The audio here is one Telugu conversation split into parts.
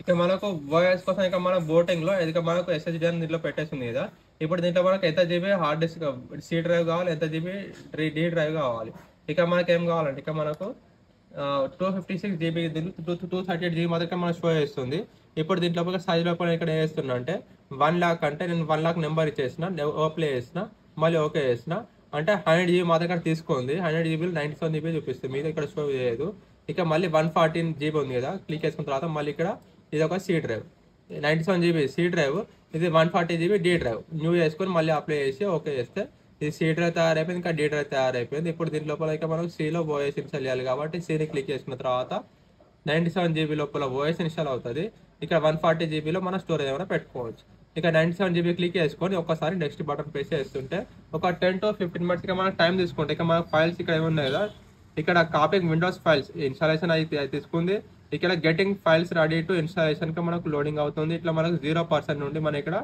ఇక మనకు ఓఎస్ కోసం ఇక మన బోటింగ్లో ఇక మనకు ఎస్ఎస్డి అని దీంట్లో పెట్టేసింది కదా. ఇప్పుడు దీంట్లో మనకు ఎంత GB hard disk C drive కావాలి, ఎంత జీబీ డి డ్రైవ్ కావాలి. ఇక మనకి ఏం కావాలంటే ఇక మనకు 256 GB, 238 GB మాత్రమే మనం షో చేస్తుంది. ఇప్పుడు దీంట్లో సైజ్ లోపల ఇక్కడ వేస్తున్నా అంటే 1 lakh అంటే నేను 1 lakh నెంబర్ ఇచ్చేసిన, ఓప్లే చేసిన, మళ్ళీ ఓకే చేసిన అంటే 100 GB మాత్రం తీసుకుంది. 100 GB 97 GB చూపిస్తుంది, మీద ఇక్కడ షో చేయదు. ఇక మళ్ళీ 114 GB ఉంది కదా, క్లిక్ చేసుకున్న తర్వాత మళ్ళీ ఇక్కడ ఇది ఒక C drive, 97 GB C drive, ఇది 140 GB డి డ్రైవ్. న్యూ చేసుకొని మళ్ళీ అప్లై చేసి ఓకే చేస్తే ఇది సి డ్రైవ్ తయారైపోయింది, ఇంకా డి డ్రైవ్ తయారైపోయింది. ఇప్పుడు దీని లోపల ఇక మనం సిలో ఓఎస్ ఇన్స్టాల్ చేయాలి కాబట్టి సిని క్లిక్ చేసుకున్న తర్వాత 97 GB లోపల ఓఎస్ ఇన్స్టాల్ అవుతుంది. ఇక 140 GBలో మన స్టోరేజ్ ఏమైనా పెట్టుకోవచ్చు. ఇక 97 GB క్లిక్ చేసుకొని ఒకసారి నెక్స్ట్ బటన్ ప్రెస్ చేస్తుంటే ఒక 10 to 15 minutes ఇక మనకు టైం తీసుకుంటే ఇక మన ఫైల్స్ ఇక్కడ ఏమున్నాయి కదా, ఇక్కడ కాపింగ్ విండోస్ ఫైల్స్ ఇన్స్టాలేషన్ అయితే తీసుకుంది. ఇక్కడ getting files ready to installation కి మనకు లోడింగ్ అవుతుంది. ఇట్లా మనకు 0% నుండి మన ఇక్కడ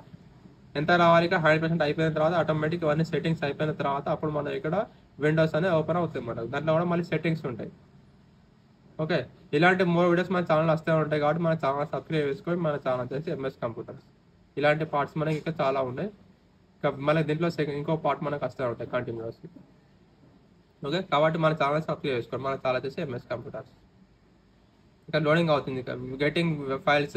ఎంత రావాలి, ఇక 100% అయిపోయిన తర్వాత ఆటోమేటిక్ ఇవన్నీ సెట్టింగ్స్ అయిపోయిన తర్వాత అప్పుడు మనం ఇక్కడ విండోస్ అనేది ఓపెన్ అవుతుంది మనకు. దాంట్లో కూడా మళ్ళీ సెట్టింగ్స్ ఉంటాయి. ఓకే, ఇలాంటి మోర్ వీడియోస్ మన ఛానల్ వస్తూ ఉంటాయి కాబట్టి మన ఛానల్ సబ్స్క్రైబ్ చేసుకొని మన ఛానల్ వచ్చేసి ఎంఎస్ కంప్యూటర్స్. ఇలాంటి పార్ట్స్ మనకి ఇంకా చాలా ఉన్నాయి. ఇంకా మళ్ళీ దీంట్లో ఇంకో పార్ట్ మనకు వస్తూ ఉంటాయి కంటిన్యూస్. ఓకే, కాబట్టి మన ఛానల్ సబ్స్క్రైబ్ చేసుకోండి. మన ఛానల్ వచ్చేసి ఎంఎస్ కంప్యూటర్స్. ఇంకా లోడింగ్ అవుతుంది. ఇక getting files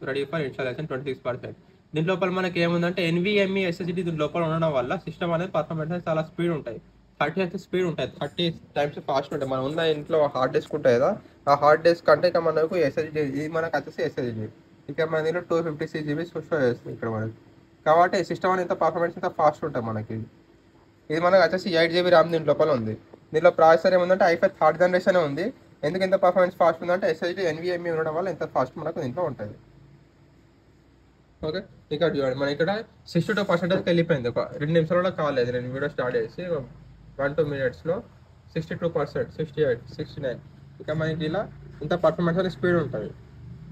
ready for installation 26%. దీని లోపల మనకి ఏముందంటే ఎన్విఎంఈ ఎస్ఎస్డి దీని లోపల ఉండడం వల్ల సిస్టమ్ అనేది పర్ఫార్మెన్స్ చాలా స్పీడ్ ఉంటాయి. 30 స్పీడ్ ఉంటుంది, 30 times ఫాస్ట్ ఉంటాయి. మనం ఉన్న ఇంట్లో హార్డ్ డిస్క్ ఉంటుంది కదా, ఆ హార్డ్ డిస్క్ అంటే ఇక మనకు ఎస్ఎస్డి, ఇది మనకు వచ్చేసి ఎస్ఎస్డి. ఇక మన దీంట్లో 256 GB షో చేస్తుంది ఇక్కడ మనకి. కాబట్టి సిస్టమ్ అనేది ఇంత పర్ఫార్మెన్స్ ఇంత ఫాస్ట్ ఉంటుంది మనకి. ఇది మనకు వచ్చేసి 8 GB ర్యామ్ దీని లోపల ఉంది. దీనిలో ప్రాసెసర్ ఏముందంటే i5 థర్డ్ జనరేషన్ ఉంది. ఎందుకు ఇంత పర్ఫార్మెన్స్ ఫాస్ట్ ఉందంటే ఎస్ఎస్డి ఎన్విఎంఈ ఉండడం వల్ల ఇంత ఫాస్ట్ మనకు దీంట్లో ఉంటుంది. ఓకే, ఇక్కడ చూడండి మన ఇక్కడ 62% వెళ్ళిపోయింది. ఒక 2 నిమిషాలలో కాలేదు, నేను వీడియో స్టార్ట్ చేసి 1-2 minutesలో 62%, 68, 69. ఇక మనకి ఇలా ఇంత పర్ఫార్మెన్స్ అనేది స్పీడ్ ఉంటుంది.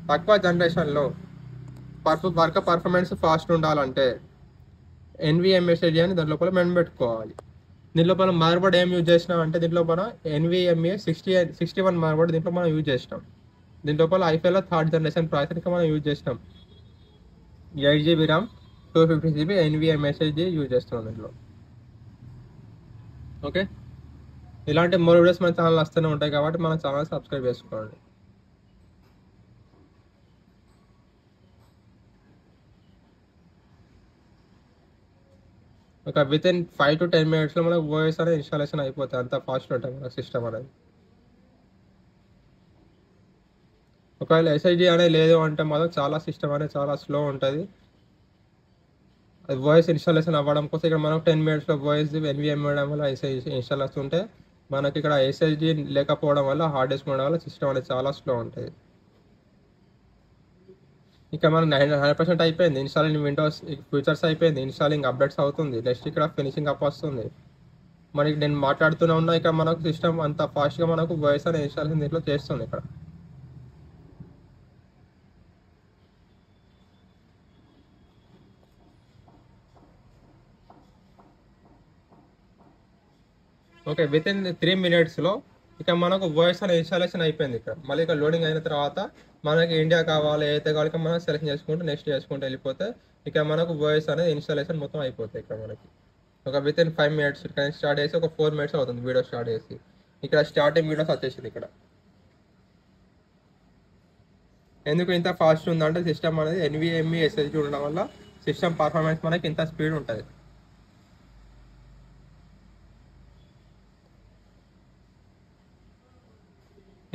తక్కువ జనరేషన్లో వర్క్ పర్ఫార్మెన్స్ ఫాస్ట్ ఉండాలంటే ఎన్విఎంఎస్ఐడి అని దాని లోపల మనం పెట్టుకోవాలి. దీని లోపల మదర్ బోర్డ్ ఏం యూజ్ చేసినాం అంటే దీంట్లో మనం ఎన్విఎంఏ 61 మదర్ బోర్డ్ దీంట్లో మనం యూజ్ చేసినాం. దీని లోపల ఐఫైలో థర్డ్ జనరేషన్ ప్రాసెసర్ ఇంకా మనం యూజ్ చేసినాం. 8 GB ర్యామ్, 256 GB ఎన్విఎంఎస్ఐడి యూజ్ చేస్తున్నాం దీంట్లో. ఓకే, ఇలాంటి మోర్ వీడియోస్ మన ఛానల్ వస్తూనే ఉంటాయి కాబట్టి మన ఛానల్ సబ్స్క్రైబ్ చేసుకోండి. ఒక వితిన్ 5 to 10 minutesలో మనకు ఓఎస్ అనేది ఇన్స్టాలేషన్ అయిపోతుంది. అంత ఫాస్ట్ ఉంటుంది మన సిస్టమ్ అనేది. ఒకవేళ ఎస్ఐడి అనేది లేదు అంటే మాత్రం చాలా సిస్టమ్ అనేది చాలా స్లో ఉంటుంది. అది వాయిస్ ఇన్స్టాలేషన్ అవ్వడం కోసం ఇక్కడ మనకు 10 minutesలో వాయిస్ ఎన్విఎం ఇవ్వడం వల్ల ఇన్స్టాల్ వస్తుంటే మనకి ఇక్కడ ఎస్ఎస్డి లేకపోవడం వల్ల హార్డ్ డిస్క్ ఉండడం వల్ల సిస్టమ్ అనేది చాలా స్లో ఉంటుంది. ఇక మనం 100% అయిపోయింది ఇన్స్టాలింగ్ విండోస్ ఫీచర్స్ అయిపోయింది, ఇన్స్టాలింగ్ అప్డేట్స్ అవుతుంది. నెక్స్ట్ ఇక్కడ ఫినిషింగ్ అప్ వస్తుంది. మనకి నేను మాట్లాడుతూనే ఉన్నా ఇక మనకు సిస్టమ్ అంత ఫాస్ట్గా మనకు వాయిస్ అనేది ఇన్స్టాలేషన్ దీంట్లో చేస్తుంది ఇక్కడ. ఓకే, వితిన్ 3 minutesలో ఇక మనకు వాయిస్ అనేది ఇన్స్టాలేషన్ అయిపోయింది. ఇక్కడ మళ్ళీ ఇక్కడ లోడింగ్ అయిన తర్వాత మనకి ఇండియా కావాలి అయితే కావాలి మనం సెలెక్ట్ చేసుకుంటూ నెక్స్ట్ చేసుకుంటూ వెళ్ళిపోతే ఇక మనకు వాయిస్ అనేది ఇన్స్టాలేషన్ మొత్తం అయిపోతాయి. ఇక్కడ మనకి ఒక వితిన్ 5 minutes ఇక్కడ స్టార్ట్ చేసి ఒక 4 minutes అవుతుంది వీడియో స్టార్ట్ చేసి. ఇక్కడ స్టార్టింగ్ వీడియోస్ వచ్చేసింది. ఇక్కడ ఎందుకు ఇంత ఫాస్ట్ ఉందంటే సిస్టమ్ అనేది ఎన్విఎంఈ ఎస్ఎస్డి ఉండడం వల్ల సిస్టమ్ పర్ఫార్మెన్స్ మనకి ఇంత స్పీడ్ ఉంటుంది.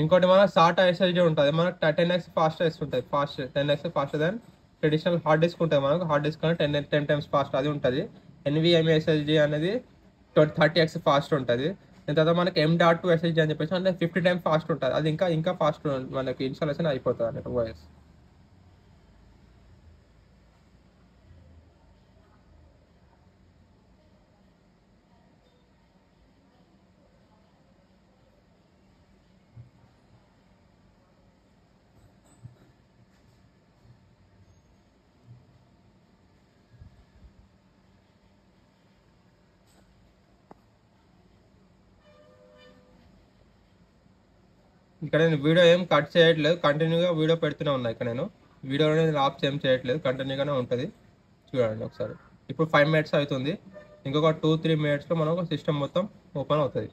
ఇంకోటి మన సాటా ఎస్ఎస్డి ఉంటుంది, మనకు 10x ఫాస్ట్ ఉంటుంది. 10x faster than traditional hard disk ఉంటుంది. మనకు హార్డ్ డిస్క్ అనేది 10 times ఫాస్ట్ అది ఉంటుంది. ఎన్విఎంఈ ఎస్ఎస్డి అనేది 30x ఫాస్ట్ ఉంటుంది. దాని తర్వాత మనకి M.2 ఎస్ఎస్డి అని చెప్పేసి అంటే 50 times ఫాస్ట్ ఉంటుంది. అది ఇంకా ఫాస్ట్ మనకి ఇన్స్టాలేషన్ అయిపోతుంది అన్నట్టు వాయిస్. ఇక్కడ నేను వీడియో ఏం కట్ చేయట్లేదు, కంటిన్యూగా వీడియో పెడుతూనే ఉన్నా. ఇక్కడ నేను వీడియోలో నేను ఆఫ్ ఏం చేయట్లేదు, కంటిన్యూగానే ఉంటుంది. చూడండి ఒకసారి. ఇప్పుడు 5 minutes అవుతుంది. ఇంకొక 2-3 minutesలో మనకు సిస్టమ్ మొత్తం ఓపెన్ అవుతుంది.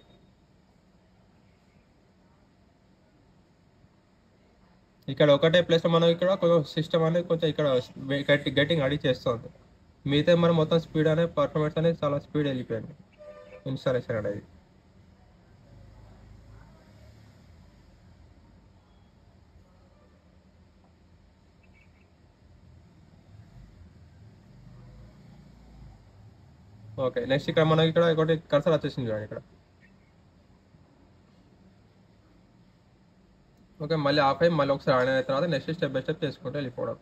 ఇక్కడ ఒకటే ప్లేస్లో మనం ఇక్కడ కొంచెం సిస్టమ్ అనేది కొంచెం ఇక్కడ గెటింగ్ రెడీ చేస్తుంది. మిగతా మనం మొత్తం స్పీడ్ అనేది పర్ఫార్మెన్స్ అనేది చాలా స్పీడ్ వెళ్ళిపోయింది ఇన్స్టాలేషన్ అనేది. ఓకే, నెక్స్ట్ ఇక్కడ మనకి ఇక్కడ ఒకటి కర్సర్ వచ్చేసింది చూడండి ఇక్కడ. ఓకే, మళ్ళీ ఆఫ్ అయ్యి మళ్ళీ ఒకసారి ఆన్ అయిన తర్వాత నెక్స్ట్ స్టెప్ బై స్టెప్ చేసుకుంటే వెళ్ళిపోవడం.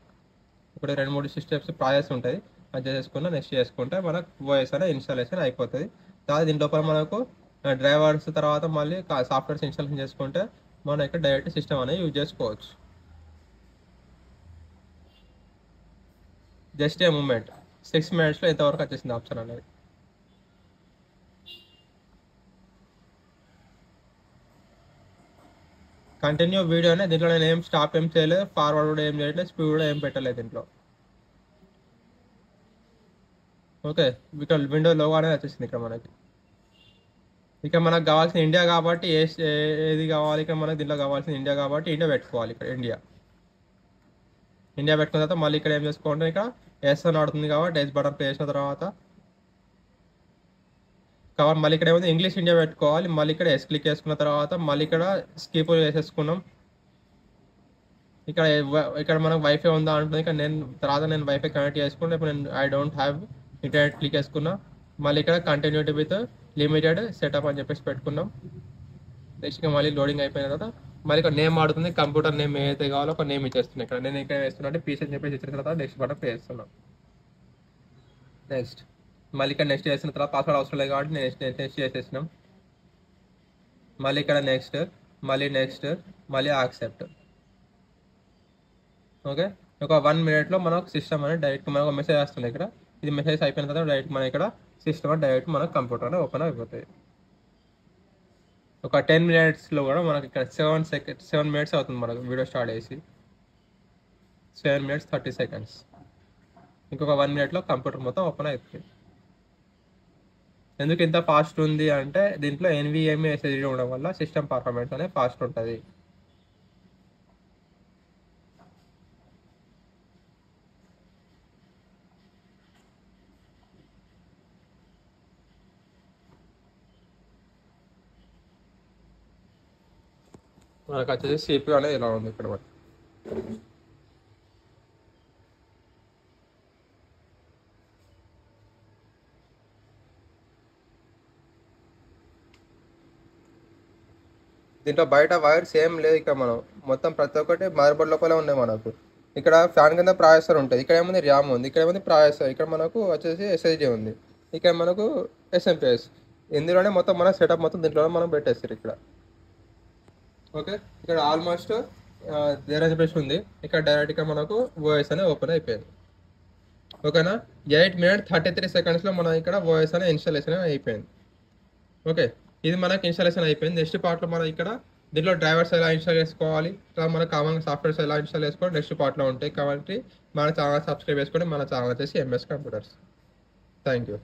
ఇప్పుడు 2-3 స్టెప్స్ ప్రాసెస్ ఉంటుంది, అది చేసుకున్న నెక్స్ట్ చేసుకుంటే మనకు ఓఎస్ అనేది ఇన్స్టాలేషన్ అయిపోతుంది. తర్వాత దీని లోపల మనకు డ్రైవర్స్ తర్వాత మళ్ళీ సాఫ్ట్వేర్స్ ఇన్స్టాలేషన్ చేసుకుంటే మనం ఇక్కడ డైరెక్ట్ సిస్టమ్ అనేది యూజ్ చేసుకోవచ్చు. జస్ట్ ఏ మూమెంట్ 6 minutesలో ఎంతవరకు వచ్చేసింది ఆప్షన్ అనేది. కంటిన్యూ వీడియో అనేది దీంట్లో నేను ఏం స్టాప్ ఏం చేయలేదు, ఫార్వర్డ్ కూడా ఏం చేయట్లేదు, స్పీడ్ కూడా ఏం పెట్టలేదు దీంట్లో. ఓకే, ఇక్కడ విండో లోగో అనేది వచ్చేసింది ఇక్కడ మనకి. ఇక మనకు కావాల్సిన ఇండియా కాబట్టి ఏది కావాలి, ఇక్కడ మనకు దీంట్లో కావాల్సిన ఇండియా కాబట్టి ఇండియా పెట్టుకోవాలి. ఇక్కడ ఇండియా పెట్టుకున్న తర్వాత మళ్ళీ ఇక్కడ ఏం చేసుకోండి, ఇక్కడ ఎస్ అని ఆడుతుంది కాబట్టి ఎస్ బటన్ ప్రెస్ చేసిన తర్వాత కాబట్టి మళ్ళీ ఇక్కడ ఏమైంది ఇంగ్లీష్ ఇండియా పెట్టుకోవాలి. మళ్ళీ ఇక్కడ ఎస్ క్లిక్ చేసుకున్న తర్వాత మళ్ళీ ఇక్కడ స్కిప్ వేసేసుకున్నాం. ఇక్కడ మనకు వైఫై ఉందా అంటుంది. ఇక్కడ నేను వైఫై కనెక్ట్ చేసుకుంటే ఇప్పుడు నేను I don't have internet click చేసుకున్నా. మళ్ళీ ఇక్కడ కంటిన్యూటీ విత్ లిమిటెడ్ సెటప్ అని చెప్పేసి పెట్టుకున్నాం. నెక్స్ట్ మళ్ళీ లోడింగ్ అయిపోయిన తర్వాత మళ్ళీ ఇక్కడ నేమ్ ఆడుతుంది, కంప్యూటర్ నేమ్ ఏదైతే కావాలో ఒక నేమ్ ఇచ్చేస్తున్నాను. ఇక్కడ నేను ఇక్కడ వేస్తున్నా అంటే పీసీ అని చెప్పేసి ఇచ్చిన తర్వాత నెక్స్ట్ బటన్ ప్రెస్ చేస్తున్నాం. నెక్స్ట్ మళ్ళీ ఇక్కడ నెక్స్ట్ చేసిన తర్వాత పాస్వర్డ్ అవసరం లేదు కాబట్టి నెక్స్ట్ చేసేసినాం. మళ్ళీ ఇక్కడ నెక్స్ట్ మళ్ళీ యాక్సెప్ట్. ఓకే, ఒక 1 minute మనకు సిస్టమ్ అనేది డైరెక్ట్ మనకు మెసేజ్ వస్తుంది. ఇక్కడ ఇది మెసేజ్ అయిపోయిన తర్వాత డైరెక్ట్ మన ఇక్కడ సిస్టమ్ డైరెక్ట్ మనకు కంప్యూటర్ అనేది ఓపెన్ అయిపోతుంది. ఒక 10 minutesలో కూడా మనకి ఇక్కడ 7 minutes అవుతుంది మనకు వీడియో స్టార్ట్ చేసి. 7 minutes 30 seconds. ఇంకొక 1 minute కంప్యూటర్ మొత్తం ఓపెన్ అవుతుంది. ఎందుకు ఇంత ఫాస్ట్ ఉంది అంటే దీంట్లో NVMe SSD ఉండడం వల్ల సిస్టమ్ పర్ఫార్మెన్స్ అనేది ఫాస్ట్ ఉంటుంది. మనకు వచ్చేసి CPU అనేది ఇలా ఉంది ఇక్కడ మనకి. దీంట్లో బయట వైర్స్ ఏం లేదు. ఇక్కడ మనం మొత్తం ప్రతి ఒక్కటి మదర్బోర్డ్ లోపలే ఉన్నాయి మనకు. ఇక్కడ ఫ్యాన్ కింద ప్రాసెసర్ ఉంటుంది, ఇక్కడ ఏముంది ర్యామ్ ఉంది, ఇక్కడ ఏముంది ప్రాసెసర్, ఇక్కడ మనకు వచ్చేసి SSD ఉంది, ఇక్కడ మనకు SMPS. ఇందులోనే మొత్తం మన సెటప్ మొత్తం దీంట్లోనే మనం పెట్టేస్తారు ఇక్కడ. ఓకే, ఇక్కడ ఆల్మోస్ట్ దేర్ చెప్పేసి ఉంది. ఇక్కడ డైరెక్ట్గా మనకు ఓఎస్ అనేది ఓపెన్ అయిపోయింది. ఓకేనా, 8 minutes 33 secondsలో మనం ఇక్కడ ఓఎస్ అనే ఇన్స్టాలేషన్ అయిపోయింది. ఓకే, ఇది మనకి ఇన్స్టాలేషన్ అయిపోయింది. నెక్స్ట్ పార్ట్లో మనం ఇక్కడ దీంట్లో డ్రైవర్స్ ఎలా ఇన్స్టాల్ చేసుకోవాలి, మన కామన్ సాఫ్ట్వేర్స్ ఎలా ఇన్స్టాల్ చేసుకోవాలి నెక్స్ట్ పార్ట్లో ఉంటాయి. కాబట్టి మన ఛానల్ సబ్స్క్రైబ్ చేసుకొని మన ఛానల్ వచ్చేసి MS Computers. Thank you.